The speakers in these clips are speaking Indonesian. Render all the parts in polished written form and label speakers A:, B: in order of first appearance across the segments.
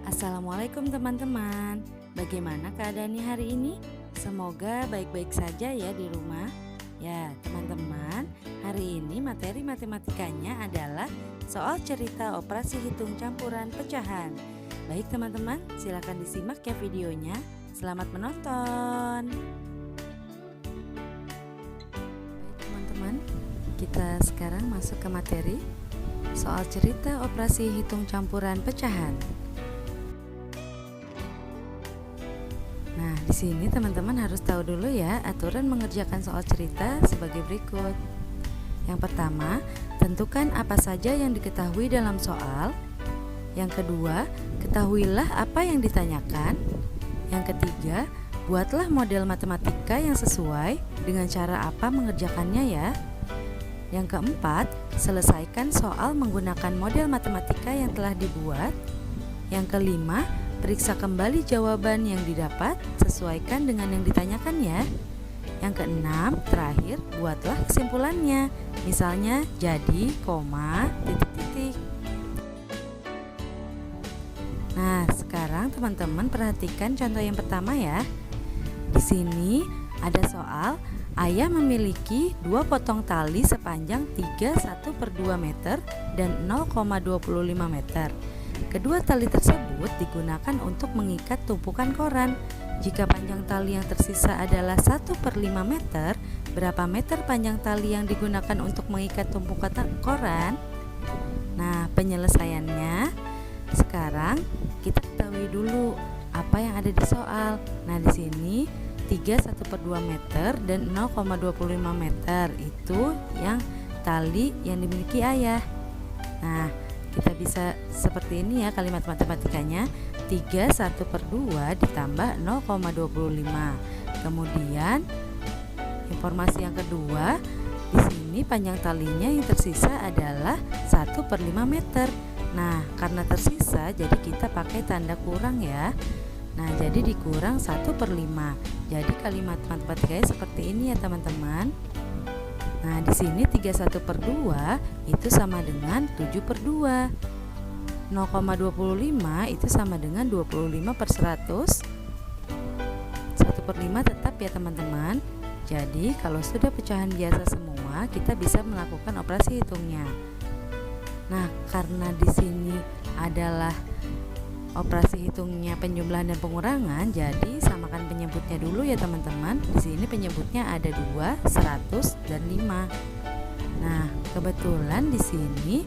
A: Assalamualaikum teman-teman. Bagaimana keadaannya hari ini? Semoga baik-baik saja ya di rumah. Ya teman-teman, hari ini materi matematikanya adalah soal cerita operasi hitung campuran pecahan. Baik teman-teman, silakan disimak ya videonya. Selamat menonton. Baik teman-teman, kita sekarang masuk ke materi soal cerita operasi hitung campuran pecahan. Nah, di sini teman-teman harus tahu dulu ya aturan mengerjakan soal cerita sebagai berikut. Yang pertama, tentukan apa saja yang diketahui dalam soal. Yang kedua, ketahuilah apa yang ditanyakan. Yang ketiga, buatlah model matematika yang sesuai dengan cara apa mengerjakannya ya. Yang keempat, selesaikan soal menggunakan model matematika yang telah dibuat. Yang kelima, periksa kembali jawaban yang didapat, sesuaikan dengan yang ditanyakan ya. Yang keenam, terakhir, buatlah kesimpulannya. Misalnya, jadi, koma, titik-titik. Nah, sekarang teman-teman perhatikan contoh yang pertama ya. Di sini ada soal, ayah memiliki 2 potong tali sepanjang 31/2 meter dan 0,25 meter. Kedua tali tersebut digunakan untuk mengikat tumpukan koran. Jika panjang tali yang tersisa adalah 1/5 meter, berapa meter panjang tali yang digunakan untuk mengikat tumpukan koran? Nah, penyelesaiannya sekarang kita ketahui dulu apa yang ada di soal. Nah, di sini 31/2 meter dan 0,25 meter itu yang tali yang dimiliki ayah. Nah, kita bisa seperti ini ya kalimat matematikanya, 31/2 ditambah 0,25. Kemudian informasi yang kedua, di sini panjang talinya yang tersisa adalah 1/5 meter. Nah, karena tersisa jadi kita pakai tanda kurang ya. Nah, jadi dikurang 1/5. Jadi kalimat matematikanya seperti ini ya teman-teman. Nah, di sini 31/2 itu sama dengan 7/2. 0,25 itu sama dengan 25/100. 1/5 tetap ya teman-teman. Jadi, kalau sudah pecahan biasa semua, kita bisa melakukan operasi hitungnya. Nah, karena di sini adalah operasi hitungnya penjumlahan dan pengurangan, jadi samakan penyebutnya dulu ya teman-teman. Di sini penyebutnya ada 2, 100 dan 5. Nah, kebetulan di sini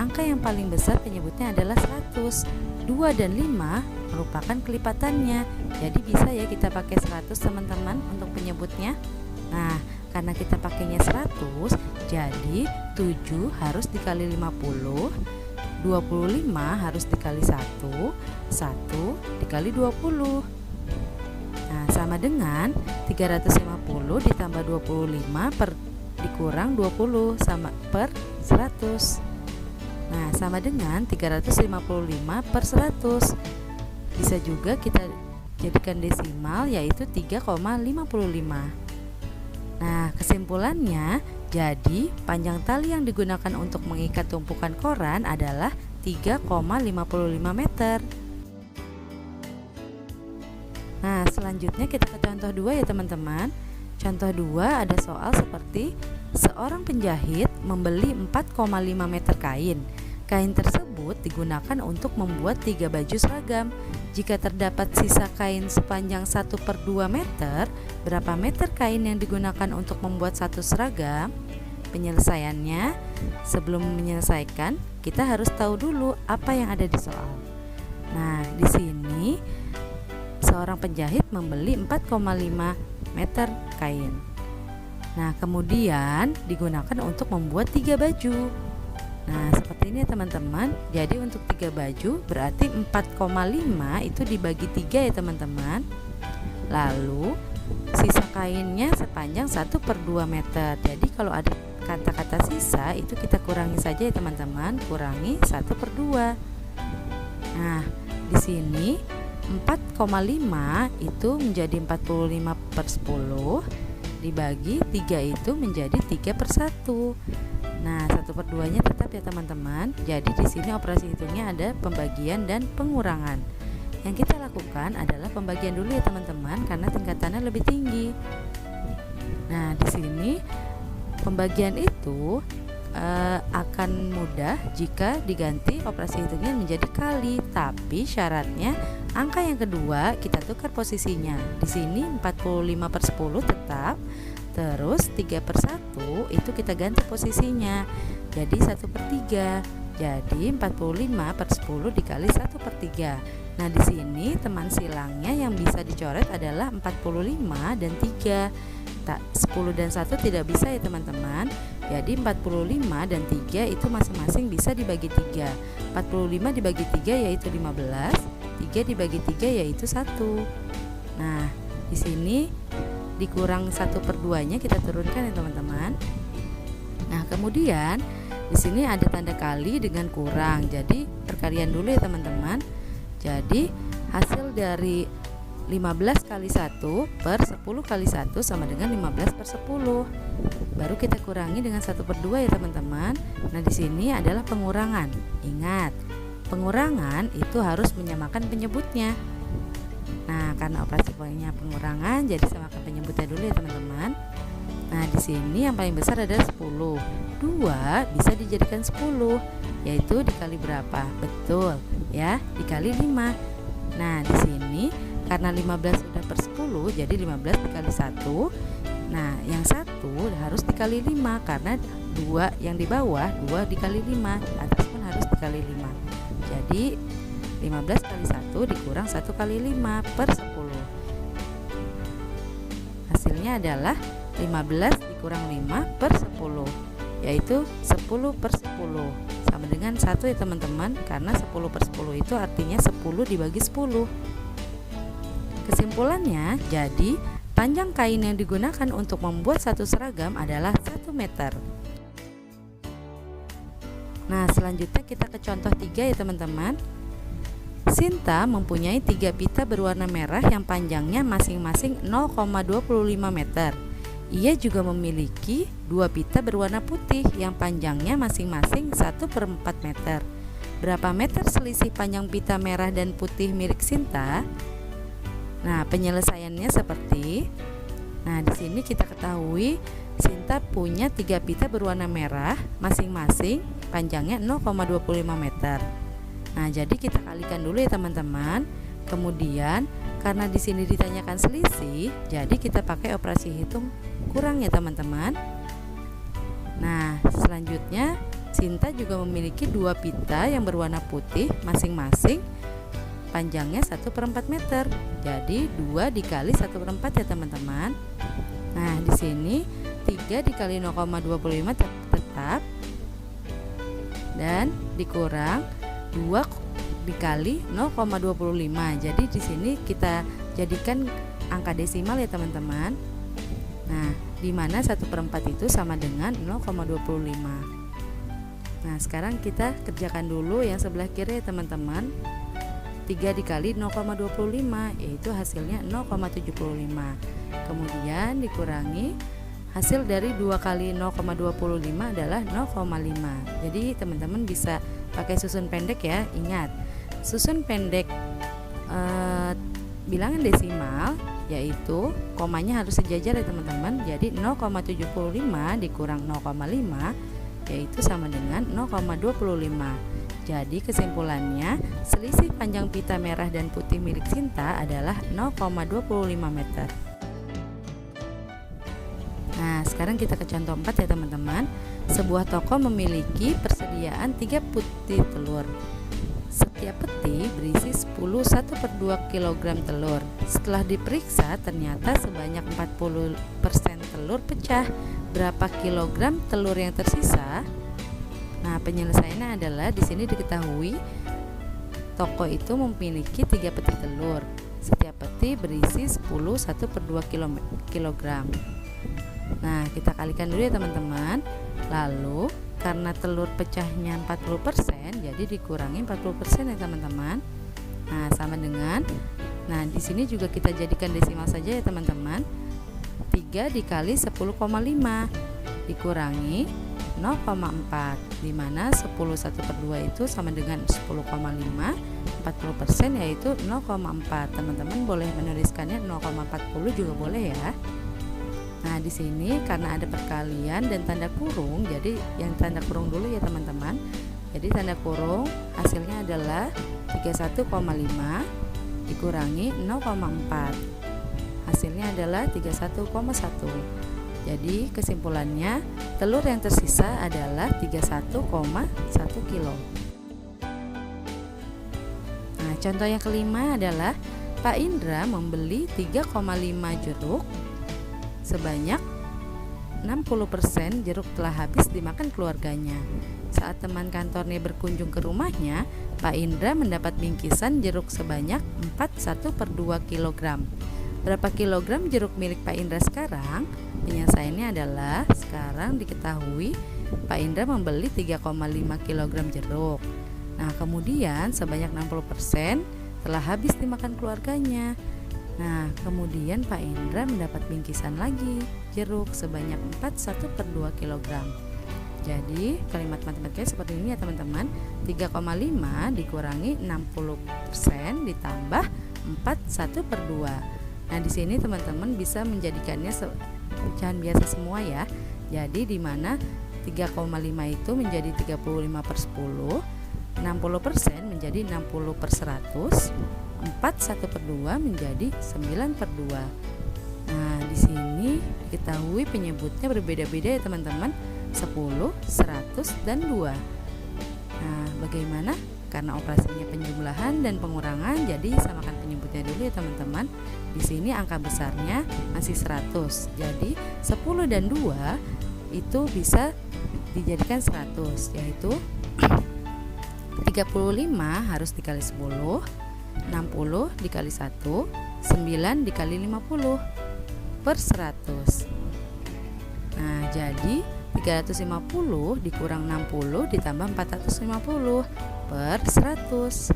A: angka yang paling besar penyebutnya adalah 100. 2 dan 5 merupakan kelipatannya. Jadi bisa ya kita pakai 100 teman-teman untuk penyebutnya. Nah, karena kita pakainya 100, jadi 7 harus dikali 50. 25 harus dikali 1 dikali 20. Nah, sama dengan 350 ditambah 25 dikurang 20 sama per 100. Nah, sama dengan 355 per 100. Bisa juga kita jadikan desimal, yaitu 3,55. Nah, kesimpulannya, jadi panjang tali yang digunakan untuk mengikat tumpukan koran adalah 3,55 meter. Nah, selanjutnya kita ke contoh 2 ya teman-teman. Contoh 2 ada soal seperti seorang penjahit membeli 4,5 meter kain. Kain tersebut digunakan untuk membuat 3 baju seragam. Jika terdapat sisa kain sepanjang 1/2 meter, berapa meter kain yang digunakan untuk membuat satu seragam? Penyelesaiannya, sebelum menyelesaikan, kita harus tahu dulu apa yang ada di soal. Nah, di sini seorang penjahit membeli 4,5 meter kain. Nah, kemudian digunakan untuk membuat 3 baju. Nah, seperti ini ya teman-teman. Jadi untuk 3 baju berarti 4,5 itu dibagi 3 ya teman-teman. Lalu sisa kainnya sepanjang 1/2 meter. Jadi kalau ada kata-kata sisa itu kita kurangi saja ya teman-teman. Kurangi 1/2. Nah, di sini 4,5 itu menjadi 45/10, dibagi 3 itu menjadi 3/1. Nah, 1/2 nya tetap ya teman-teman. Jadi di sini operasi hitungnya ada pembagian dan pengurangan. Yang kita lakukan adalah pembagian dulu ya teman-teman, karena tingkatannya lebih tinggi. Nah, di sini pembagian itu akan mudah jika diganti operasi hitungnya menjadi kali, tapi syaratnya angka yang kedua kita tukar posisinya. Di sini 45/10 tetap, terus 3/1 itu kita ganti posisinya jadi 1/3. Jadi 45/10 dikali 1/3. Nah, di sini teman silangnya yang bisa dicoret adalah 45 dan 3. 10 dan 1 tidak bisa ya teman-teman. Jadi 45 dan 3 itu masing-masing bisa dibagi 3. 45 dibagi 3 yaitu 15, 3 dibagi 3 yaitu 1. Nah, di sini dikurang 1/2-nya kita turunkan ya teman-teman. Nah, kemudian di sini ada tanda kali dengan kurang. Jadi perkalian dulu ya teman-teman. Jadi hasil dari 15 kali 1 per 10 kali 1 sama dengan 15/10. Baru kita kurangi dengan 1/2 ya teman-teman. Nah, di sini adalah pengurangan. Ingat, pengurangan itu harus menyamakan penyebutnya. Nah, karena operasi poinnya pengurangan, jadi samakan penyebutnya dulu ya teman-teman. Nah, di sini yang paling besar adalah 10. 2 bisa dijadikan 10, yaitu dikali berapa? Betul, ya, dikali 5. Nah, di sini karena 15 sudah per 10, jadi 15 dikali 1. Nah, yang 1 harus dikali 5, karena 2 yang di bawah 2 dikali 5, atas pun harus dikali 5. Jadi 15 kali 1 dikurang 1 kali 5 per 10. Hasilnya adalah 15 dikurang 5 per 10, yaitu 10/10, sama dengan 1 ya teman-teman, karena 10/10 itu artinya 10 dibagi 10. Kesimpulannya, jadi panjang kain yang digunakan untuk membuat satu seragam adalah 1 meter. Nah, selanjutnya kita ke contoh 3 ya teman-teman. Sinta mempunyai 3 pita berwarna merah yang panjangnya masing-masing 0,25 meter. Ia juga memiliki 2 pita berwarna putih yang panjangnya masing-masing 1/4 meter. Berapa meter selisih panjang pita merah dan putih milik Sinta? Nah, penyelesaiannya seperti, nah di sini kita ketahui Sinta punya 3 pita berwarna merah, masing-masing panjangnya 0,25 meter. Nah, jadi kita kalikan dulu ya teman-teman. Kemudian karena di sini ditanyakan selisih, jadi kita pakai operasi hitung kurang ya teman-teman. Nah, selanjutnya Sinta juga memiliki 2 pita yang berwarna putih, masing-masing panjangnya 1/4 meter. Jadi 2 dikali 1/4 ya teman-teman. Nah, di sini 3 dikali 0,25 tetap, dan dikurang 2 dikali 0,25. Jadi di sini kita jadikan angka desimal ya teman-teman. Nah, di mana 1/4 itu sama dengan 0,25. Nah, sekarang kita kerjakan dulu yang sebelah kiri ya teman-teman. 3 dikali 0,25 yaitu hasilnya 0,75. Kemudian dikurangi hasil dari 2 kali 0,25 adalah 0,5. Jadi teman-teman bisa pakai susun pendek ya. Ingat, susun pendek bilangan desimal yaitu komanya harus sejajar ya teman-teman. Jadi 0,75 dikurang 0,5 yaitu sama dengan 0,25. Jadi kesimpulannya, selisih panjang pita merah dan putih milik Sinta adalah 0,25 meter. Nah, sekarang kita ke contoh 4 ya teman-teman. Sebuah toko memiliki persediaan 3 peti telur. Setiap peti berisi 1/2 kg telur. Setelah diperiksa, ternyata sebanyak 40% telur pecah. Berapa kilogram telur yang tersisa? Nah, penyelesaiannya adalah di sini diketahui toko itu memiliki 3 peti telur. Setiap peti berisi 1/2 kg. Nah, kita kalikan dulu ya teman-teman. Lalu karena telur pecahnya 40%, jadi dikurangi 40% ya teman-teman. Nah, sama dengan, nah di sini juga kita jadikan desimal saja ya teman-teman. 3 dikali 10,5 dikurangi 0,4, dimana 10 1 per 2 itu sama dengan 10,5, 40% yaitu 0,4. Teman-teman boleh menuliskannya 0,40 juga boleh ya. Nah, di sini karena ada perkalian dan tanda kurung, jadi yang tanda kurung dulu ya teman-teman. Jadi tanda kurung hasilnya adalah 31,5 dikurangi 0,4. Hasilnya adalah 31,1. Jadi kesimpulannya telur yang tersisa adalah 31,1 kilo. Nah, contoh yang kelima adalah Pak Indra membeli 3,5 jeruk sebanyak 60% jeruk telah habis dimakan keluarganya. Saat teman kantornya berkunjung ke rumahnya, Pak Indra mendapat bingkisan jeruk sebanyak 41/2 kg. Berapa kilogram jeruk milik Pak Indra sekarang? Penyelesaiannya adalah sekarang diketahui Pak Indra membeli 3,5 kg jeruk. Nah, kemudian sebanyak 60% telah habis dimakan keluarganya. Nah, kemudian Pak Indra mendapat bingkisan lagi jeruk sebanyak 41/2 kg. Jadi, kalimat matematikanya seperti ini ya teman-teman. 3,5 dikurangi 60% ditambah 41/2. Nah, di sini teman-teman bisa menjadikannya pecahan biasa semua ya. Jadi di mana 3,5 itu menjadi 35/10, 60% menjadi 60/100, 41/2 menjadi 9/2. Nah, di sini diketahui penyebutnya berbeda-beda ya teman-teman, 10, 100, dan 2. Nah, bagaimana? Karena operasinya penjumlahan dan pengurangan, jadi samakan penyebutnya dulu ya teman-teman. Di sini angka besarnya masih 100. Jadi 10 dan 2 itu bisa dijadikan 100, yaitu 35 harus dikali 10, 60 dikali 1, 9 dikali 50 per 100. Nah, jadi 350 dikurang 60 ditambah 450 per 100.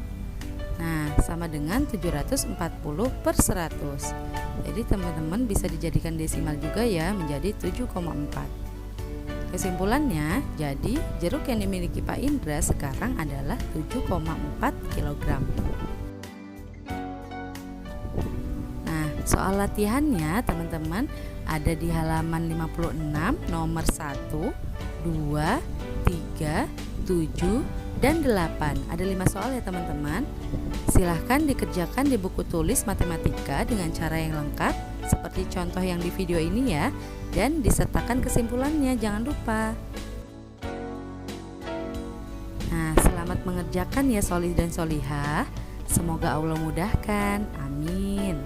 A: Nah, sama dengan 740 per 100. Jadi teman-teman bisa dijadikan desimal juga ya, menjadi 7,4. Kesimpulannya, jadi jeruk yang dimiliki Pak Indra sekarang adalah 7,4 kg. Nah, soal latihannya teman-teman ada di halaman 56 nomor 1, 2, 3, 7, dan 8. Ada 5 soal ya teman-teman. Silahkan dikerjakan di buku tulis matematika dengan cara yang lengkap seperti contoh yang di video ini ya, dan disertakan kesimpulannya, jangan lupa. Nah, selamat mengerjakan ya Solih dan Solihah. Semoga Allah mudahkan. Amin.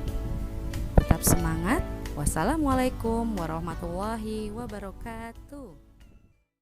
A: Tetap semangat. Wassalamualaikum warahmatullahi wabarakatuh.